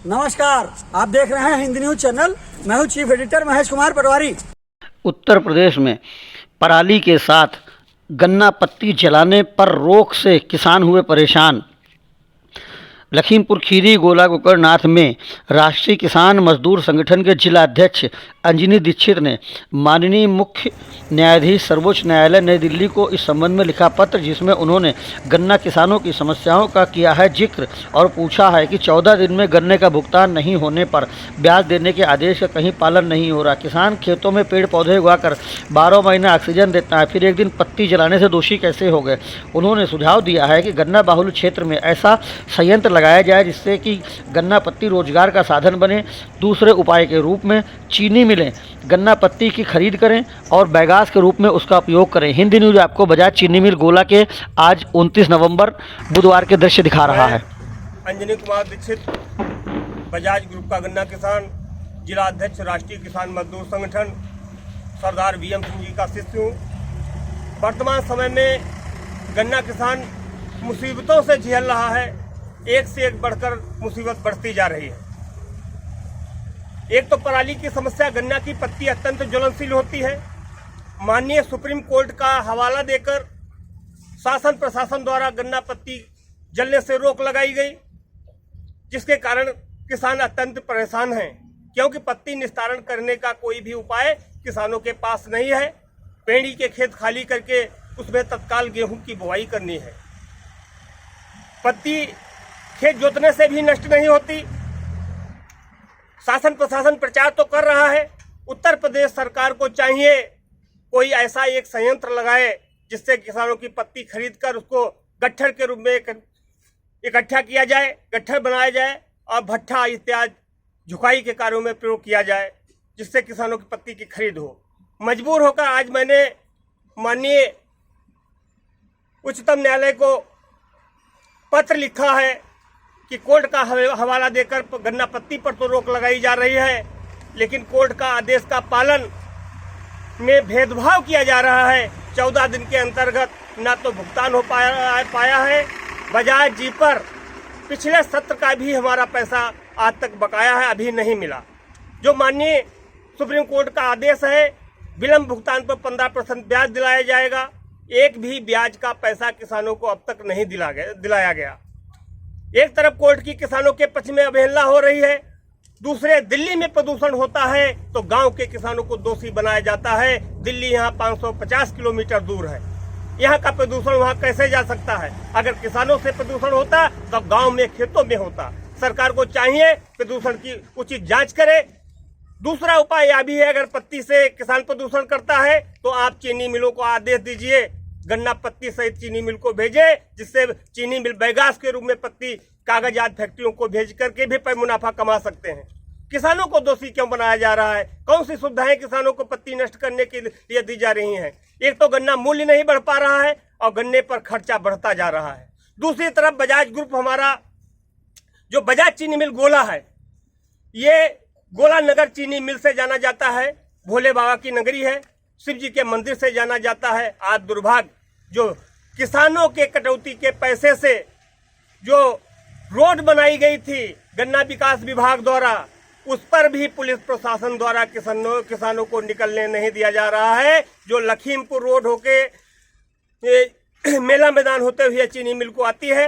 नमस्कार, आप देख रहे हैं हिंदी न्यूज चैनल। मैं हूं चीफ एडिटर महेश कुमार पटवारी। उत्तर प्रदेश में पराली के साथ गन्ना पत्ती जलाने पर रोक से किसान हुए परेशान। लखीमपुर खीरी गोला गोकर्णनाथ में राष्ट्रीय किसान मजदूर संगठन के जिला अध्यक्ष अंजनी दीक्षित ने माननीय मुख्य न्यायाधीश सर्वोच्च न्यायालय नई दिल्ली को इस संबंध में लिखा पत्र, जिसमें उन्होंने गन्ना किसानों की समस्याओं का किया है जिक्र और पूछा है कि 14 दिन में गन्ने का भुगतान नहीं होने पर ब्याज देने के आदेश का कहीं पालन नहीं हो रहा। किसान खेतों में पेड़ पौधे उगाकर 12 महीने ऑक्सीजन देता है, फिर एक दिन पत्ती जलाने से दोषी कैसे हो गए। उन्होंने सुझाव दिया है कि गन्ना बाहुल क्षेत्र में ऐसा संयंत्र लगाया जाए जिससे कि गन्ना पत्ती रोजगार का साधन बने। दूसरे उपाय के रूप में चीनी मिलें गन्ना पत्ती की खरीद करें और बैगास के रूप में उसका उपयोग करें। हिंदी न्यूज आपको बजाज चीनी मिल गोला के आज 29 नवंबर बुधवार के दृश्य दिखा रहा है। अंजनी कुमार दीक्षित, बजाज ग्रुप का गन्ना किसान, जिला अध्यक्ष राष्ट्रीय किसान मजदूर संगठन, सरदार वीएम सिंह जी का शिष्य हूँ। वर्तमान समय में गन्ना किसान मुसीबतों से झेल रहा है। एक से एक बढ़कर मुसीबत बढ़ती जा रही है। एक तो पराली की समस्या, गन्ना की पत्ती अत्यंत ज्वलनशील होती है। माननीय सुप्रीम कोर्ट का हवाला देकर शासन प्रशासन द्वारा गन्ना पत्ती जलने से रोक लगाई गई, जिसके कारण किसान अत्यंत परेशान हैं, क्योंकि पत्ती निस्तारण करने का कोई भी उपाय किसानों के पास नहीं है। पेड़ी के खेत खाली करके उसमें तत्काल गेहूं की बुआई करनी है। पत्ती खेत जोतने से भी नष्ट नहीं होती। शासन प्रशासन प्रचार तो कर रहा है। उत्तर प्रदेश सरकार को चाहिए कोई ऐसा एक संयंत्र लगाए जिससे किसानों की पत्ती खरीदकर उसको गट्ठर के रूप में इकट्ठा किया जाए, गट्ठर बनाया जाए और भट्ठा इत्यादि झुकाई के कार्यों में प्रयोग किया जाए, जिससे किसानों की पत्ती की खरीद हो। मजबूर होकर आज मैंने माननीय उच्चतम न्यायालय को पत्र लिखा है कि कोर्ट का हवाला देकर गन्ना पत्ती पर तो रोक लगाई जा रही है, लेकिन कोर्ट का आदेश का पालन में भेदभाव किया जा रहा है। 14 दिन के अंतर्गत ना तो भुगतान हो पाया है। बजाज जी पर पिछले सत्र का भी हमारा पैसा आज तक बकाया है, अभी नहीं मिला। जो माननीय सुप्रीम कोर्ट का आदेश है, विलंब भुगतान पर 15% ब्याज दिलाया जाएगा। एक भी ब्याज का पैसा किसानों को अब तक नहीं दिलाया गया। एक तरफ कोर्ट की किसानों के पक्ष में अवहेलना हो रही है, दूसरे दिल्ली में प्रदूषण होता है तो गांव के किसानों को दोषी बनाया जाता है। दिल्ली यहाँ 550 किलोमीटर दूर है, यहाँ का प्रदूषण वहाँ कैसे जा सकता है? अगर किसानों से प्रदूषण होता तो गांव में खेतों में होता। सरकार को चाहिए प्रदूषण की उचित जांच करे। दूसरा उपाय यह भी है, अगर पत्ती से किसान प्रदूषण करता है तो आप चीनी मिलों को आदेश दीजिए, गन्ना पत्ती सहित चीनी मिल को भेजे, जिससे चीनी मिल बैगास के रूप में पत्ती कागजात फैक्ट्रियों को भेज करके भी मुनाफा कमा सकते हैं। किसानों को दोषी क्यों बनाया जा रहा है? कौन सी सुविधाएं किसानों को पत्ती नष्ट करने के लिए दी जा रही हैं? एक तो गन्ना मूल्य नहीं बढ़ पा रहा है और गन्ने पर खर्चा बढ़ता जा रहा है। दूसरी तरफ बजाज ग्रुप, हमारा जो बजाज चीनी मिल गोला है, ये गोला नगर चीनी मिल से जाना जाता है। भोले बाबा की नगरी है, शिव जी के मंदिर से जाना जाता है। आज दुर्भाग्य, जो किसानों के कटौती के पैसे से जो रोड बनाई गई थी गन्ना विकास विभाग द्वारा, उस पर भी पुलिस प्रशासन द्वारा किसानों को निकलने नहीं दिया जा रहा है। जो लखीमपुर रोड होके मेला मैदान होते हुए चीनी मिल को आती है,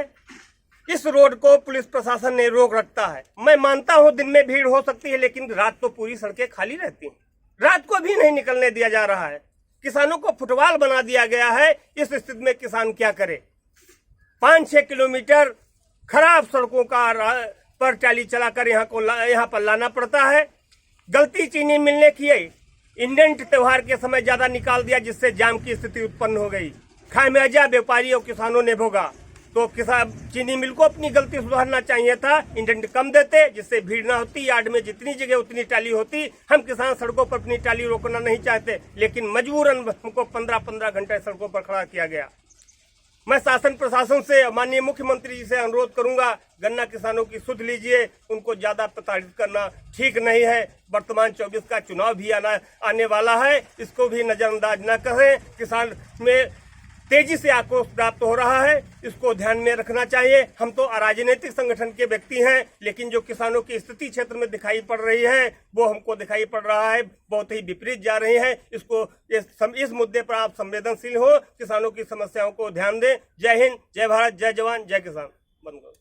इस रोड को पुलिस प्रशासन ने रोक रखता है। मैं मानता हूं दिन में भीड़ हो सकती है, लेकिन रात तो पूरी सड़कें खाली रहती हैं। रात को भी नहीं निकलने दिया जा रहा है। किसानों को फुटबॉल बना दिया गया है। इस स्थिति में किसान क्या करे? 5-6 किलोमीटर खराब सड़कों का पर ट्राली चलाकर यहाँ पर लाना पड़ता है। गलती चीनी मिलने की है, इंडियन त्योहार के समय ज्यादा निकाल दिया, जिससे जाम की स्थिति उत्पन्न हो गई। खामियाजा व्यापारी और किसानों ने भोगा। तो किसान चीनी मिल को अपनी गलती सुधारना चाहिए था, इंडेंट कम देते, जिससे भीड़ ना होती। यार्ड में जितनी जगह उतनी टाली होती। हम किसान सड़कों पर अपनी टाली रोकना नहीं चाहते, लेकिन मजबूरन हमको 15-15 घंटे सड़कों पर खड़ा किया गया। मैं शासन प्रशासन से, माननीय मुख्यमंत्री जी से अनुरोध करूंगा, गन्ना किसानों की सुध लीजिए। उनको ज्यादा प्रताड़ित करना ठीक नहीं है। वर्तमान 24 का चुनाव भी आने वाला है, इसको भी नजरअंदाज न करें। किसान में तेजी से आक्रोश प्राप्त हो रहा है, इसको ध्यान में रखना चाहिए। हम तो अराजनीतिक संगठन के व्यक्ति हैं, लेकिन जो किसानों की स्थिति क्षेत्र में दिखाई पड़ रही है वो हमको दिखाई पड़ रहा है बहुत ही विपरीत जा रही है। इस मुद्दे पर आप संवेदनशील हो, किसानों की समस्याओं को ध्यान दें। जय हिंद, जय भारत, जय जवान, जय किसान। बंद करो।